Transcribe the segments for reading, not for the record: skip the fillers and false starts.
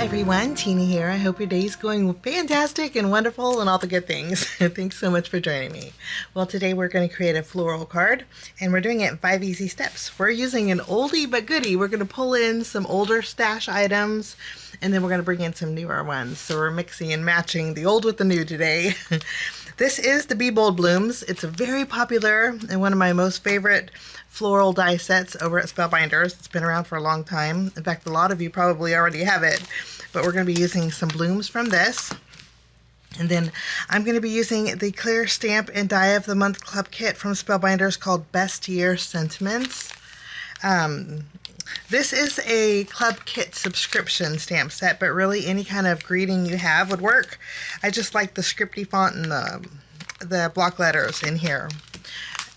everyone, Tina here. I hope your day is going fantastic and wonderful and all the good things. Thanks so much for joining me. Well, today we're going to create a floral card and we're doing it in 5 easy steps. We're using an oldie but goodie. We're going to pull in some older stash items and then we're going to bring in some newer ones. So we're mixing and matching the old with the new today. This is the Be Bold Blooms. It's a very popular and one of my most favorite floral die sets over at Spellbinders. It's been around for a long time. In fact, a lot of you probably already have it, but we're going to be using some blooms from this. And then I'm going to be using the Clear Stamp and Die of the Month Club kit from Spellbinders called Best Year Sentiments. This is a club kit subscription stamp set, but really any kind of greeting you have would work. I just like the scripty font and the block letters in here.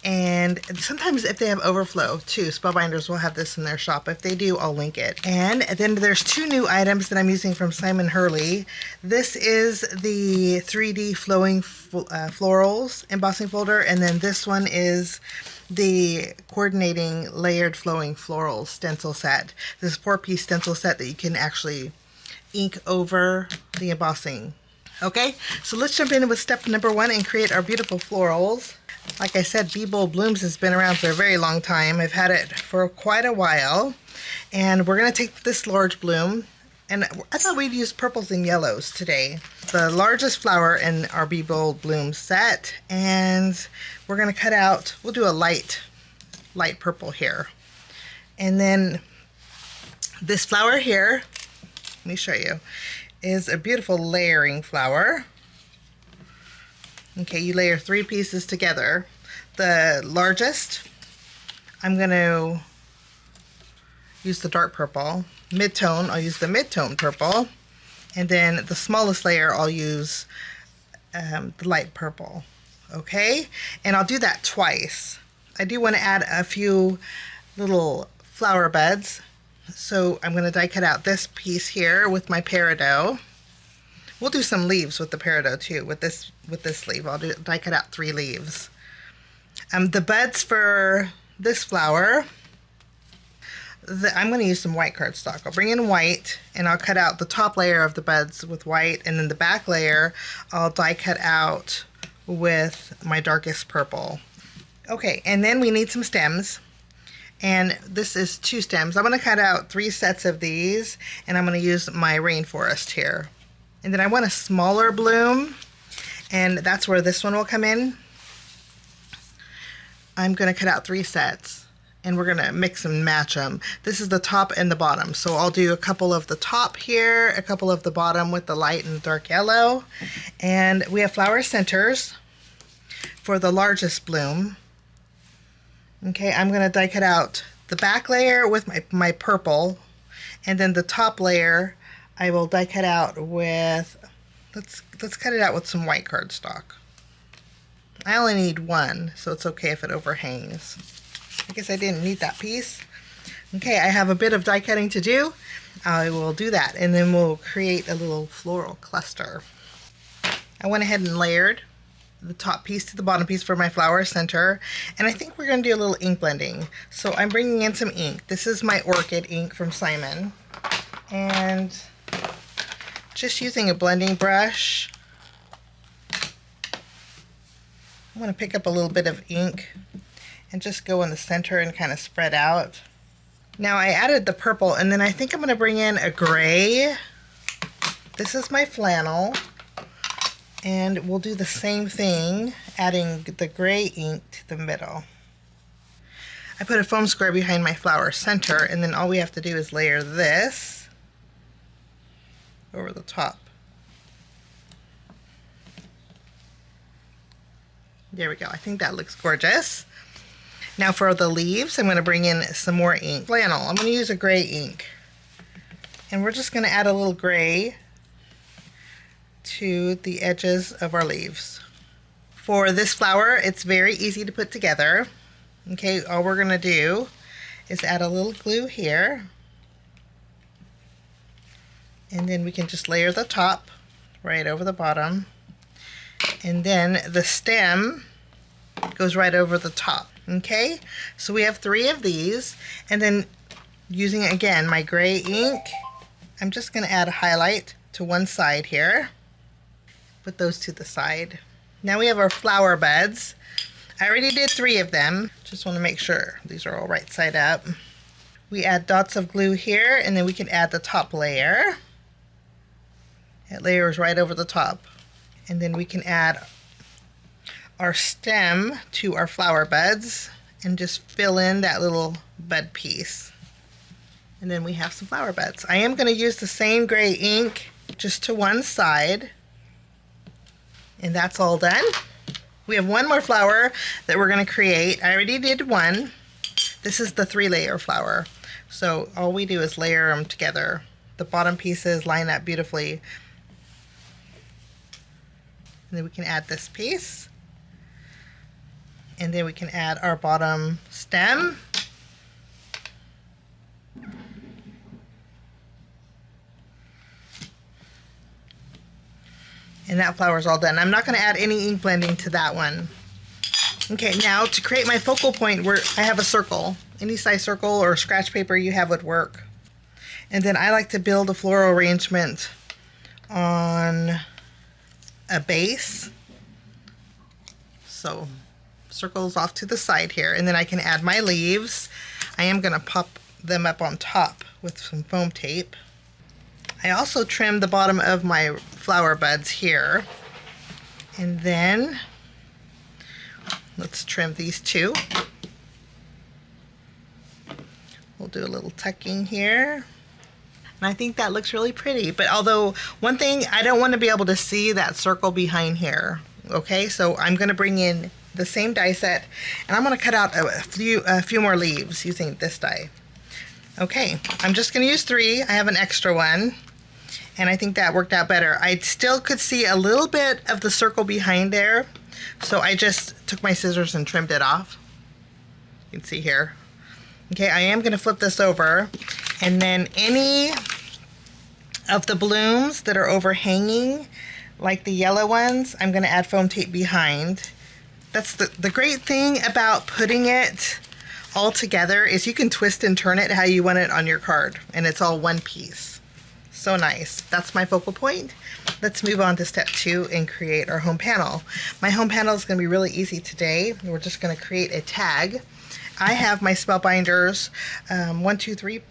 And sometimes if they have overflow too, Spellbinders will have this in their shop. If they do, I'll link it. And then there's 2 new items that I'm using from Hurley. This is the 3D flowing florals embossing folder, and then this one is the coordinating layered flowing floral stencil set. This is a 4-piece stencil set that you can actually ink over the embossing. Okay, so let's jump in with step number 1 and create our beautiful florals. Like I said, Be Bold Blooms has been around for a very long time. I've had it for quite a while. And we're going to take this large bloom, and I thought we'd use purples and yellows today. The largest flower in our Be Bold Bloom set, and we're going to cut out, we'll do a light purple here. And then this flower here, let me show you, is a beautiful layering flower. Okay, you layer 3 pieces together. The largest, I'm going to use the dark purple. Mid-tone, I'll use the mid-tone purple. And then the smallest layer, I'll use the light purple. Okay, and I'll do that twice. I do want to add a few little flower buds. So I'm going to die cut out this piece here with my peridot. We'll do some leaves with the peridot too. With this leaf, I'll die cut out 3 leaves. The buds for this flower, I'm going to use some white cardstock. I'll bring in white and I'll cut out the top layer of the buds with white, and then the back layer I'll die cut out with my darkest purple. Okay, and then we need some stems. And this is 2 stems. I'm going to cut out 3 sets of these, and I'm going to use my rainforest here. And then I want a smaller bloom, and that's where this one will come in. I'm going to cut out 3 sets, and we're going to mix and match them. This is the top and the bottom, so I'll do a couple of the top here, a couple of the bottom with the light and dark yellow. And we have flower centers for the largest bloom. Okay, I'm going to die cut out the back layer with my purple, and then the top layer I will die cut out with, let's cut it out with some white cardstock. I only need 1, so it's okay if it overhangs. I guess I didn't need that piece. Okay, I have a bit of die cutting to do. I will do that, and then we'll create a little floral cluster. I went ahead and layered the top piece to the bottom piece for my flower center, and I think we're going to do a little ink blending. So I'm bringing in some ink. This is my orchid ink from Simon, and just using a blending brush, I'm going to pick up a little bit of ink and just go in the center and kind of spread out. Now I added the purple, and then I think I'm going to bring in a gray. This is my flannel, and we'll do the same thing, adding the gray ink to the middle. I put a foam square behind my flower center, and then all we have to do is layer this over the top. There we go. I think that looks gorgeous. Now for the leaves, I'm going to bring in some more ink. Flannel. I'm going to use a gray ink. And we're just going to add a little gray to the edges of our leaves. For this flower, it's very easy to put together. Okay, all we're going to do is add a little glue here. And then we can just layer the top right over the bottom. And then the stem goes right over the top. Okay, so we have 3 of these. And then using, again, my gray ink, I'm just going to add a highlight to one side here. Put those to the side. Now we have our flower buds. I already did 3 of them. Just want to make sure these are all right side up. We add dots of glue here, and then we can add the top layer. It layers right over the top. And then we can add our stem to our flower buds and just fill in that little bud piece. And then we have some flower buds. I am going to use the same gray ink just to one side. And that's all done. We have one more flower that we're going to create. I already did one. This is the 3-layer flower. So all we do is layer them together. The bottom pieces line up beautifully. And then we can add this piece. And then we can add our bottom stem. And that flower is all done. I'm not going to add any ink blending to that one. Okay, now to create my focal point, where I have a circle. Any size circle or scratch paper you have would work. And then I like to build a floral arrangement on a base. So circles off to the side here. And then I can add my leaves. I am going to pop them up on top with some foam tape. I also trimmed the bottom of my flower buds here. And then let's trim these 2. We'll do a little tucking here. And I think that looks really pretty. But although one thing, I don't want to be able to see that circle behind here. Okay, so I'm going to bring in the same die set, and I'm going to cut out a few more leaves using this die. Okay, I'm just going to use 3. I have an extra one. And I think that worked out better. I still could see a little bit of the circle behind there. So I just took my scissors and trimmed it off. You can see here. Okay, I am going to flip this over. And then any of the blooms that are overhanging, like the yellow ones, I'm going to add foam tape behind. That's the great thing about putting it all together is you can twist and turn it how you want it on your card. And it's all one piece. So nice. That's my focal point. Let's move on to step 2 and create our home panel. My home panel is going to be really easy today. We're just going to create a tag. I have my Spellbinders 1, 2, 3.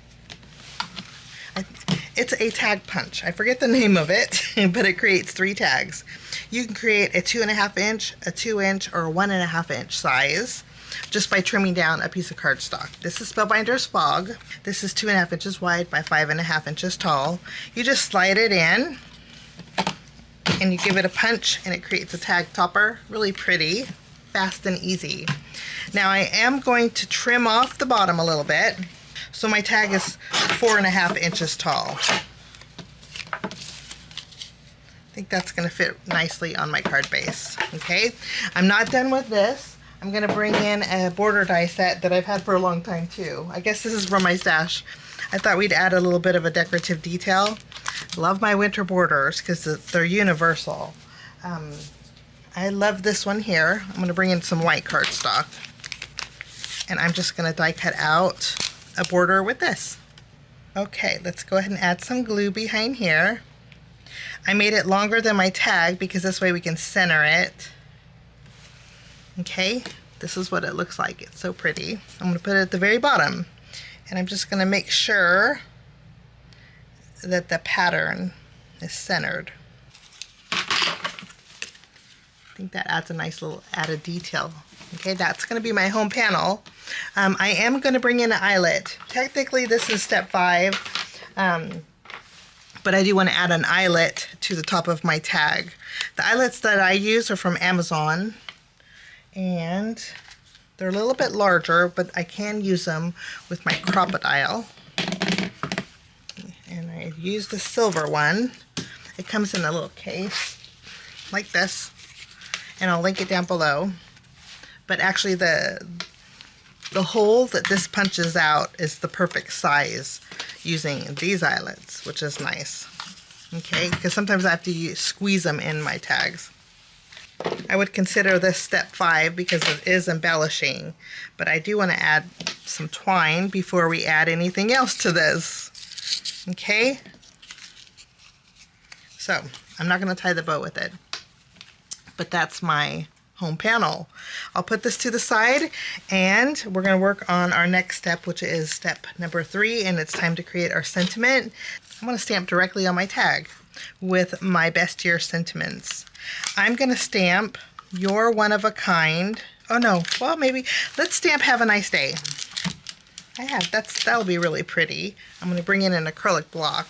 It's a tag punch. I forget the name of it, but it creates 3 tags. You can create a 2.5 inch, a 2 inch, or a 1.5 inch size just by trimming down a piece of cardstock. This is Spellbinders Fog. This is 2.5 inches wide by 5.5 inches tall. You just slide it in and you give it a punch and it creates a tag topper. Really pretty, fast and easy. Now I am going to trim off the bottom a little bit. So my tag is 4.5 inches tall. I think that's going to fit nicely on my card base. Okay, I'm not done with this. I'm going to bring in a border die set that I've had for a long time too. I guess this is from my stash. I thought we'd add a little bit of a decorative detail. Love my winter borders because they're universal. I love this one here. I'm going to bring in some white cardstock. And I'm just going to die cut out a border with this. Okay, let's go ahead and add some glue behind here. I made it longer than my tag because this way we can center it. Okay, this is what it looks like. It's so pretty. I'm going to put it at the very bottom. And I'm just going to make sure that the pattern is centered. I think that adds a nice little added detail. Okay, that's going to be my home panel. I am going to bring in an eyelet. Technically, this is step 5, but I do want to add an eyelet to the top of my tag. The eyelets that I use are from Amazon, and they're a little bit larger, but I can use them with my crocodile. And I use the silver one. It comes in a little case like this, and I'll link it down below. But actually the hole that this punches out is the perfect size using these eyelets, which is nice. Okay, because sometimes I have to squeeze them in my tags. I would consider this step 5 because it is embellishing, but I do want to add some twine before we add anything else to this. Okay, So I'm not going to tie the bow with it, but that's my home panel. I'll put this to the side, and we're going to work on our next step, which is step number 3, and it's time to create our sentiment. I'm going to stamp directly on my tag with my best year sentiments. I'm going to stamp "You're one of a kind." Oh no, well maybe let's stamp "Have a nice day." That'll be really pretty. I'm going to bring in an acrylic block.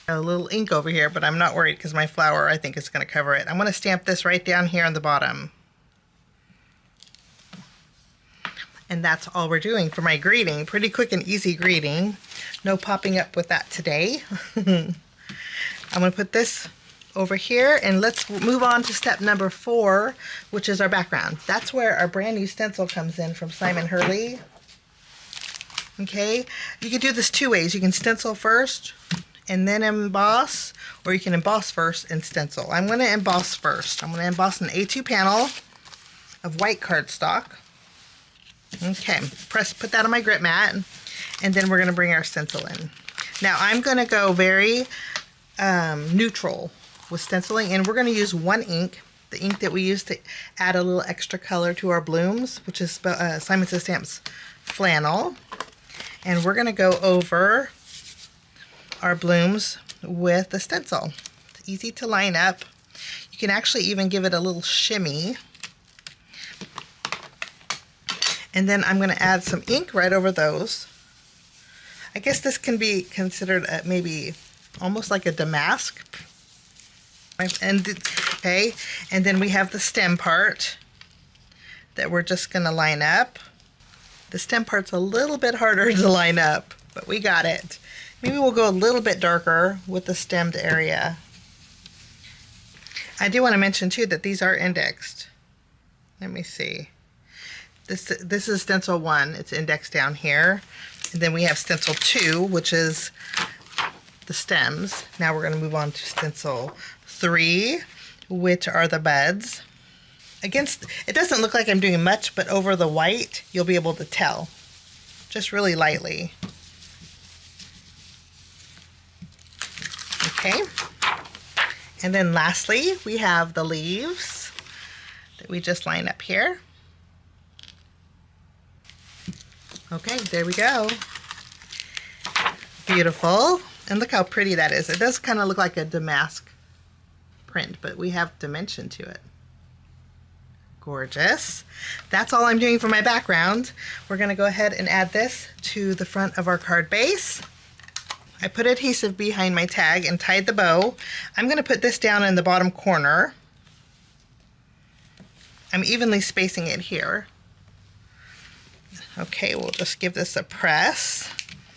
A little ink over here, but I'm not worried because my flower, I think, is going to cover it. I'm going to stamp this right down here on the bottom. And that's all we're doing for my greeting. Pretty quick and easy greeting. No popping up with that today. I'm going to put this over here, and let's move on to step number 4, which is our background. That's where our brand new stencil comes in from Simon Hurley. Okay, you can do this 2 ways. You can stencil first and then emboss, or you can emboss first and stencil. I'm going to emboss first. I'm going to emboss an A2 panel of white cardstock. Okay, put that on my grip mat, and then we're going to bring our stencil in. Now I'm going to go very neutral with stenciling, and we're going to use one ink, the ink that we use to add a little extra color to our blooms, which is Simon Says Stamps Flannel. And we're going to go over our blooms with the stencil. It's easy to line up. You can actually even give it a little shimmy. And then I'm going to add some ink right over those. I guess this can be considered maybe almost like a damask. Okay, and then we have the stem part that we're just going to line up. The stem part's a little bit harder to line up, but we got it. Maybe we'll go a little bit darker with the stemmed area. I do want to mention too that these are indexed. Let me see. This is stencil 1. It's indexed down here. And then we have stencil 2, which is the stems. Now we're going to move on to stencil 3, which are the buds. It doesn't look like I'm doing much, but over the white, you'll be able to tell. Just really lightly. Okay. And then lastly, we have the leaves that we just line up here. Okay, there we go. Beautiful. And look how pretty that is. It does kind of look like a damask print, but we have dimension to it. Gorgeous. That's all I'm doing for my background. We're going to go ahead and add this to the front of our card base. I put adhesive behind my tag and tied the bow. I'm going to put this down in the bottom corner. I'm evenly spacing it here. Okay, we'll just give this a press.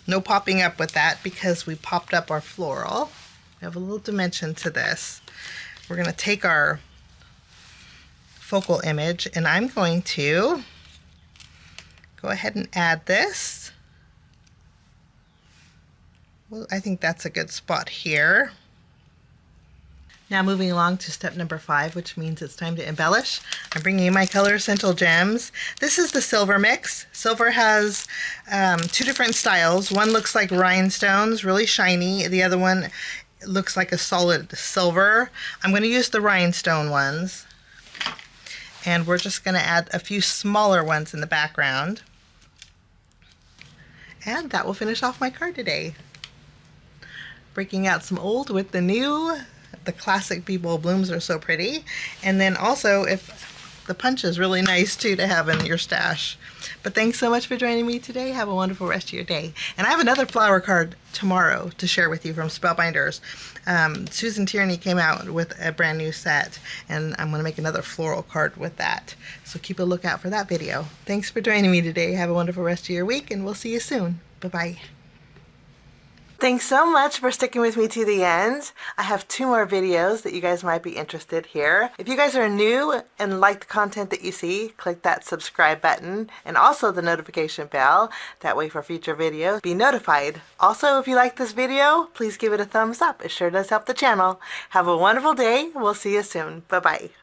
No popping up with that because we popped up our floral. We have a little dimension to this. We're going to take our focal image, and I'm going to go ahead and add this. Well, I think that's a good spot here. Now moving along to step number 5, which means it's time to embellish. I'm bringing in my Color Essential Gems. This is the silver mix. Silver has 2 different styles. One looks like rhinestones, really shiny. The other one looks like a solid silver. I'm going to use the rhinestone ones. And we're just going to add a few smaller ones in the background. And that will finish off my card today. Breaking out some old with the new. The classic Bead Bowl blooms are so pretty. And then also, if the punch is really nice too to have in your stash. But thanks so much for joining me today. Have a wonderful rest of your day. And I have another flower card tomorrow to share with you from Spellbinders. Susan Tierney came out with a brand new set, and I'm going to make another floral card with that. So keep a lookout for that video. Thanks for joining me today. Have a wonderful rest of your week, and we'll see you soon. Bye-bye. Thanks so much for sticking with me to the end. I have 2 more videos that you guys might be interested here. If you guys are new and like the content that you see, click that subscribe button and also the notification bell. That way for future videos, be notified. Also, if you like this video, please give it a thumbs up. It sure does help the channel. Have a wonderful day. We'll see you soon. Bye-bye.